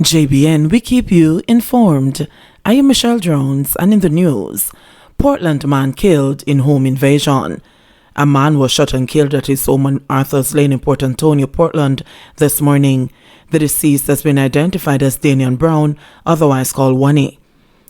JBN, we keep you informed. I am Michelle Jones, and in the news, Portland man killed in home invasion. A man was shot and killed at his home on Arthur's Lane in Port Antonio, Portland, this morning. The deceased has been identified as Daniel Brown, otherwise called Wani.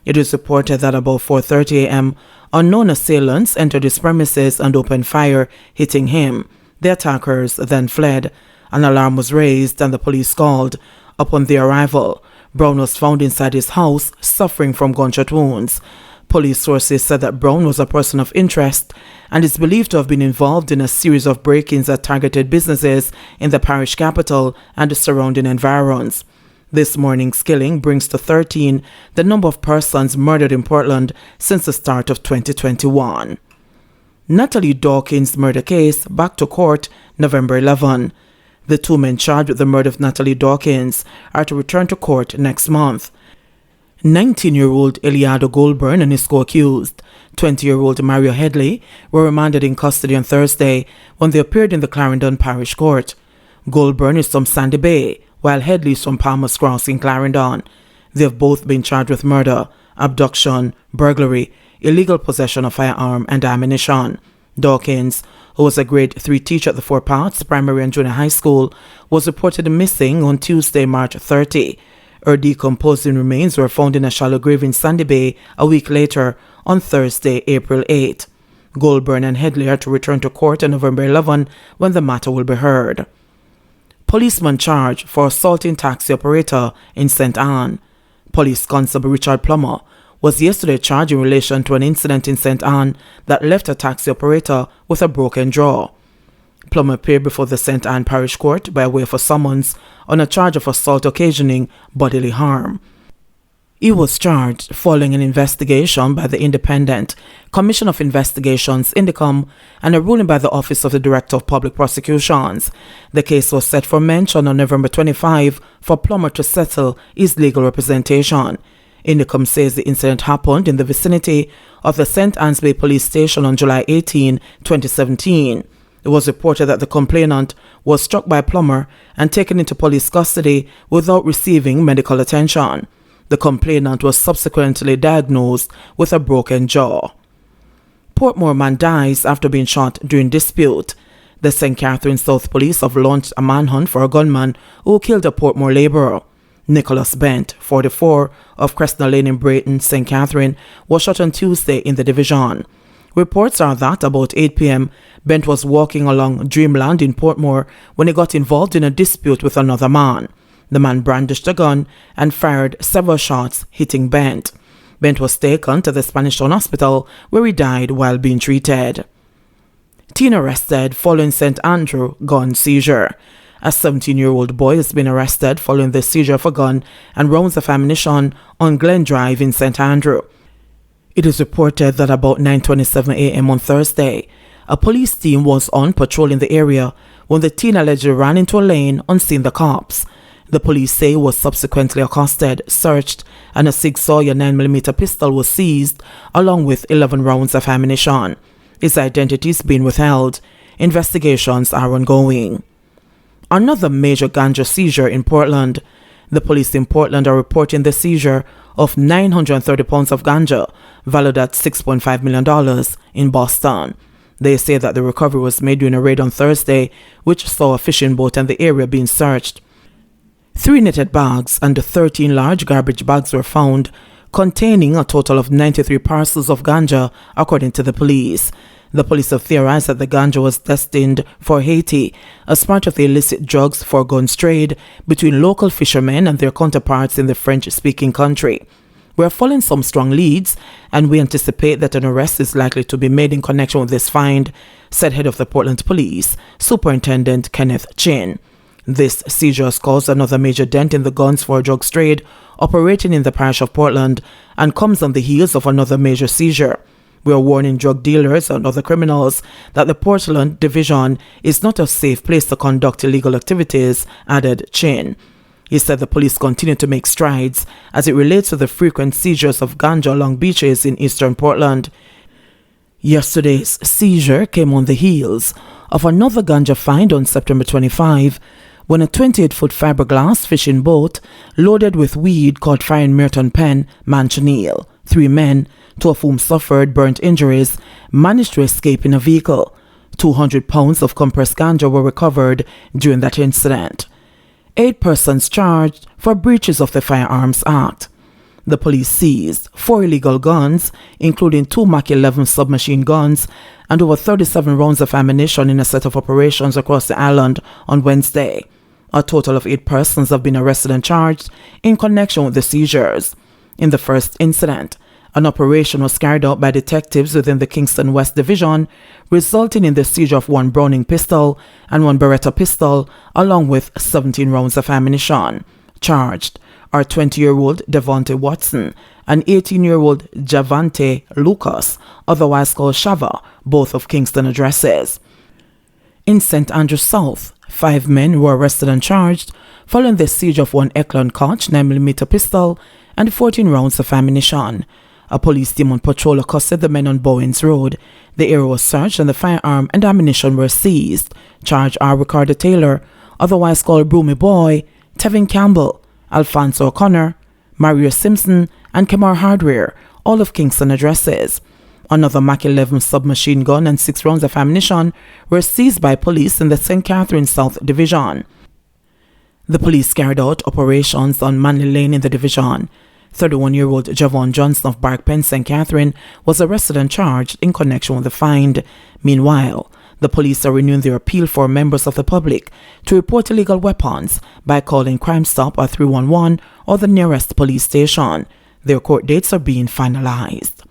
It is reported that about 4:30 a.m., unknown assailants entered his premises and opened fire, hitting him. The attackers then fled. An alarm was raised and the police called. Upon their arrival, Brown was found inside his house, suffering from gunshot wounds. Police sources said that Brown was a person of interest and is believed to have been involved in a series of break-ins that targeted businesses in the parish capital and the surrounding environs. This morning's killing brings to 13 the number of persons murdered in Portland since the start of 2021. Natalie Dawkins' murder case back to court November 11. The two men charged with the murder of Natalie Dawkins are to return to court next month. 19-year-old Eliado Goldburn and his co-accused, 20-year-old Mario Headley, were remanded in custody on Thursday when they appeared in the Clarendon Parish Court. Goldburn is from Sandy Bay, while Headley is from Palmer's Cross in Clarendon. They have both been charged with murder, abduction, burglary, illegal possession of firearm and ammunition. Dawkins, who was a grade 3 teacher at the Four Parts Primary and Junior High School, was reported missing on Tuesday, March 30. Her decomposing remains were found in a shallow grave in Sandy Bay a week later on Thursday, April 8. Goldburn and Headley are to return to court on November 11 when the matter will be heard. Policeman charged for assaulting taxi operator in St. Anne. Police Constable Richard Plummer was yesterday charged in relation to an incident in St. Anne that left a taxi operator with a broken jaw. Plummer appeared before the St. Anne Parish Court by way of a summons on a charge of assault occasioning bodily harm. He was charged following an investigation by the Independent Commission of Investigations Indicom and a ruling by the Office of the Director of Public Prosecutions. The case was set for mention on November 25 for Plummer to settle his legal representation. Indicom says the incident happened in the vicinity of the St. Anne's Bay Police Station on July 18, 2017. It was reported that the complainant was struck by Plummer and taken into police custody without receiving medical attention. The complainant was subsequently diagnosed with a broken jaw. Portmore man dies after being shot during dispute. The St. Catherine South Police have launched a manhunt for a gunman who killed a Portmore labourer. Nicholas Bent, 44, of Crestna Lane in Brayton, St. Catherine, was shot on Tuesday in the division. Reports are that about 8 p.m., Bent was walking along Dreamland in Portmore when he got involved in a dispute with another man. The man brandished a gun and fired several shots, hitting Bent. Bent was taken to the Spanish Town Hospital, where he died while being treated. Teen arrested following St. Andrew gun seizure. A 17-year-old boy has been arrested following the seizure of a gun and rounds of ammunition on Glen Drive in St. Andrew. It is reported that about 9:27 a.m. on Thursday, a police team was on patrol in the area when the teen allegedly ran into a lane on seeing the cops. The police say he was subsequently accosted, searched, and a Sig Sauer 9mm pistol was seized, along with 11 rounds of ammunition. His identity is being withheld. Investigations are ongoing. Another major ganja seizure in Portland. The police in Portland are reporting the seizure of 930 pounds of ganja, valued at $6.5 million, in Boston. They say that the recovery was made during a raid on Thursday, which saw a fishing boat and the area being searched. 3 knitted bags and 13 large garbage bags were found, containing a total of 93 parcels of ganja, according to the police. The police have theorized that the ganja was destined for Haiti as part of the illicit drugs for guns trade between local fishermen and their counterparts in the French-speaking country. We are following some strong leads, and we anticipate that an arrest is likely to be made in connection with this find, said head of the Portland Police, Superintendent Kenneth Chin. This seizure has caused another major dent in the guns for drugs trade operating in the parish of Portland and comes on the heels of another major seizure. We are warning drug dealers and other criminals that the Portland Division is not a safe place to conduct illegal activities, added Chin. He said the police continue to make strides as it relates to the frequent seizures of ganja along beaches in eastern Portland. Yesterday's seizure came on the heels of another ganja find on September 25 when a 28-foot fiberglass fishing boat loaded with weed caught fire in Merton Pen, Manchonil. 3 men, 2 of whom suffered burnt injuries, managed to escape in a vehicle. 200 pounds of compressed ganja were recovered during that incident. 8 persons charged for breaches of the Firearms Act. The police seized 4 illegal guns, including 2 Mach 11 submachine guns and over 37 rounds of ammunition in a set of operations across the island on Wednesday. A total of 8 persons have been arrested and charged in connection with the seizures. In the first incident, an operation was carried out by detectives within the Kingston West Division, resulting in the seizure of 1 Browning pistol and 1 Beretta pistol, along with 17 rounds of ammunition. Charged are 20-year-old Devonte Watson and 18-year-old Javante Lucas, otherwise called Shava, both of Kingston addresses. In St. Andrews South, 5 men were arrested and charged following the siege of 1 Eklund Koch 9mm pistol and 14 rounds of ammunition. A police team on patrol accosted the men on Bowens Road. The area was searched and the firearm and ammunition were seized. Charged are Ricardo Taylor, otherwise called Broomy Boy, Tevin Campbell, Alfonso O'Connor, Mario Simpson, and Kemar Hardware, all of Kingston addresses. Another Mach 11 submachine gun and 6 rounds of ammunition were seized by police in the St. Catharines South Division. The police carried out operations on Manley Lane in the division. 31-year-old Javon Johnson of Barkpen, St. Catherine, was arrested and charged in connection with the find. Meanwhile, the police are renewing their appeal for members of the public to report illegal weapons by calling Crime Stop or 311 or the nearest police station. Their court dates are being finalized.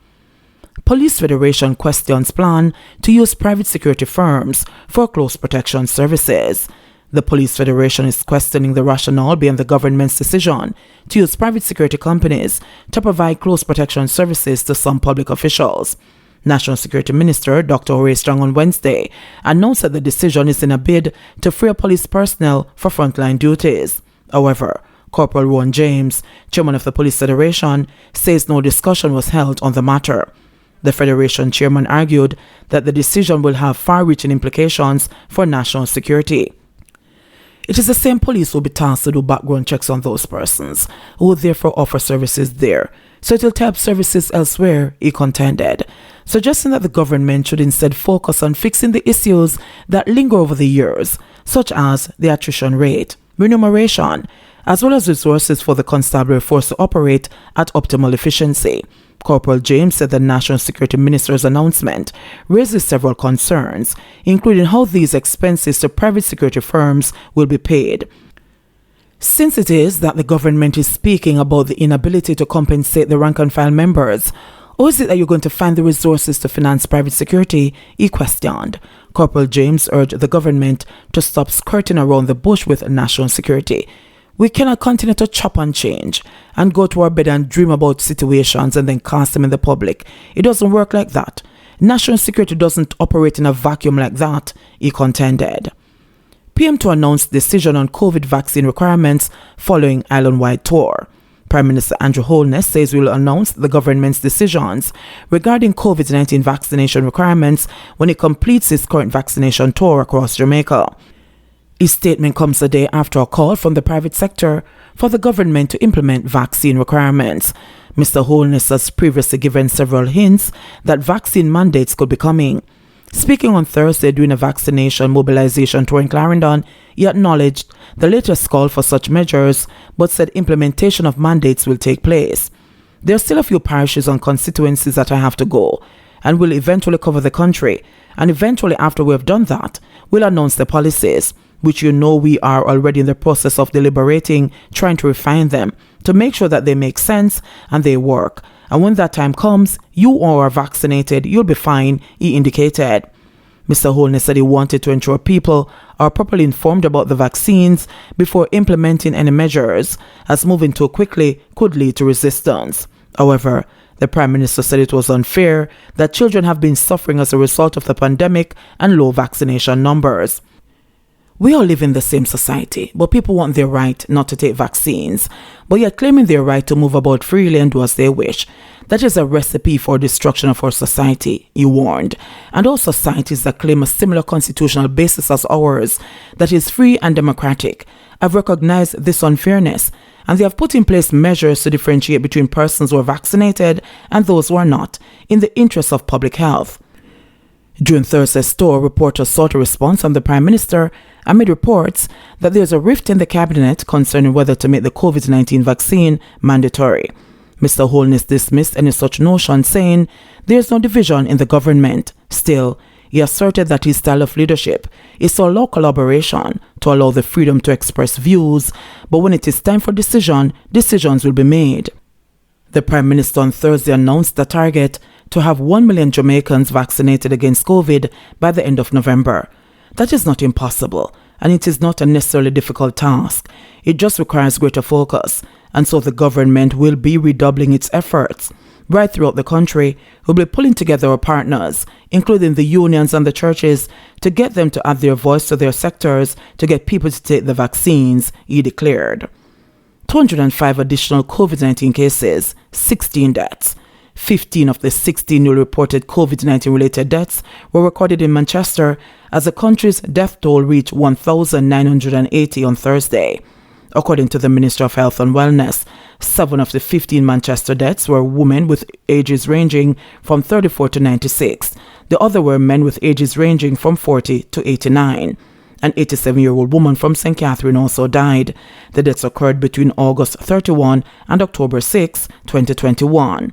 Police Federation questions plan to use private security firms for close protection services. The Police Federation is questioning the rationale behind the government's decision to use private security companies to provide close protection services to some public officials. National Security Minister Dr. Horace Strong on Wednesday announced that the decision is in a bid to free up police personnel for frontline duties. However, Corporal Rowan James, chairman of the Police Federation, says no discussion was held on the matter. The Federation chairman argued that the decision will have far-reaching implications for national security. It is the same police who will be tasked to do background checks on those persons, who will therefore offer services there, so it will tap services elsewhere, he contended, suggesting that the government should instead focus on fixing the issues that linger over the years, such as the attrition rate, remuneration, as well as resources for the constabulary force to operate at optimal efficiency. Corporal James said the National Security Minister's announcement raises several concerns, including how these expenses to private security firms will be paid. Since it is that the government is speaking about the inability to compensate the rank-and-file members, or is it that you're going to find the resources to finance private security, he questioned. Corporal James urged the government to stop skirting around the bush with national security. We cannot continue to chop and change and go to our bed and dream about situations and then cast them in the public. It doesn't work like that. National security doesn't operate in a vacuum like that, he contended. PM2 announced decision on COVID vaccine requirements following island-wide tour. Prime Minister Andrew Holness says we will announce the government's decisions regarding COVID-19 vaccination requirements when it completes its current vaccination tour across Jamaica. His statement comes a day after a call from the private sector for the government to implement vaccine requirements. Mr. Holness has previously given several hints that vaccine mandates could be coming. Speaking on Thursday during a vaccination mobilization tour in Clarendon, he acknowledged the latest call for such measures, but said implementation of mandates will take place. There are still a few parishes and constituencies that I have to go, and will eventually cover the country, and eventually after we have done that, we'll announce the policies, which you know we are already in the process of deliberating, trying to refine them, to make sure that they make sense and they work. And when that time comes, you all are vaccinated, you'll be fine, he indicated. Mr. Holness said he wanted to ensure people are properly informed about the vaccines before implementing any measures, as moving too quickly could lead to resistance. However, the Prime Minister said it was unfair that children have been suffering as a result of the pandemic and low vaccination numbers. We all live in the same society, but people want their right not to take vaccines, but yet claiming their right to move about freely and do as they wish. That is a recipe for destruction of our society, he warned. And all societies that claim a similar constitutional basis as ours, that is free and democratic, have recognized this unfairness, and they have put in place measures to differentiate between persons who are vaccinated and those who are not, in the interest of public health. During Thursday's tour, reporters sought a response from the Prime Minister amid reports that there is a rift in the cabinet concerning whether to make the COVID-19 vaccine mandatory. Mr. Holness dismissed any such notion, saying there is no division in the government. Still, he asserted that his style of leadership is to allow collaboration, to allow the freedom to express views, but when it is time for decisions will be made. The Prime Minister on Thursday announced the target to have 1 million Jamaicans vaccinated against COVID by the end of November. That is not impossible, and it is not a necessarily difficult task. It just requires greater focus, and so the government will be redoubling its efforts. Right throughout the country, we'll be pulling together our partners, including the unions and the churches, to get them to add their voice to their sectors to get people to take the vaccines, he declared. 205 additional COVID-19 cases, 16 deaths. 15 of the 16 newly reported COVID-19 related deaths were recorded in Manchester as the country's death toll reached 1,980 on Thursday. According to the Minister of Health and Wellness, 7 of the 15 Manchester deaths were women with ages ranging from 34 to 96. The other were men with ages ranging from 40 to 89. An 87-year-old woman from St. Catherine also died. The deaths occurred between August 31 and October 6, 2021.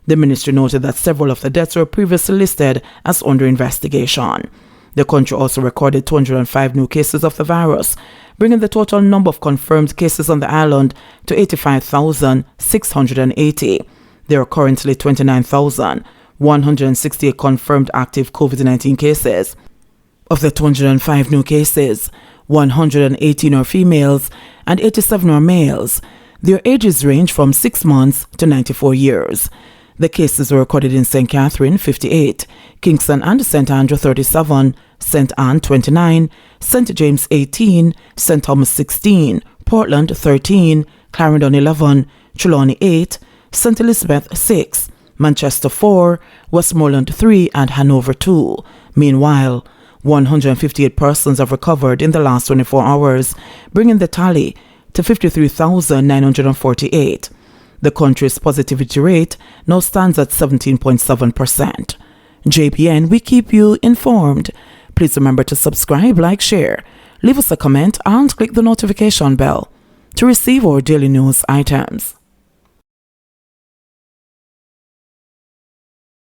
The ministry noted that several of the deaths were previously listed as under investigation. The country also recorded 205 new cases of the virus, bringing the total number of confirmed cases on the island to 85,680. There are currently 29,168 confirmed active COVID-19 cases. Of the 205 new cases, 118 are females and 87 are males. Their ages range from 6 months to 94 years. The cases were recorded in St. Catherine, 58, Kingston and St. Andrew, 37, St. Anne, 29, St. James, 18, St. Thomas, 16, Portland, 13, Clarendon, 11, Trelawney, 8, St. Elizabeth, 6, Manchester, 4, Westmoreland, 3, and Hanover, 2. Meanwhile, 158 persons have recovered in the last 24 hours, bringing the tally to 53,948. The country's positivity rate now stands at 17.7%. JBN, we keep you informed. Please remember to subscribe, like, share, leave us a comment, and click the notification bell to receive our daily news items.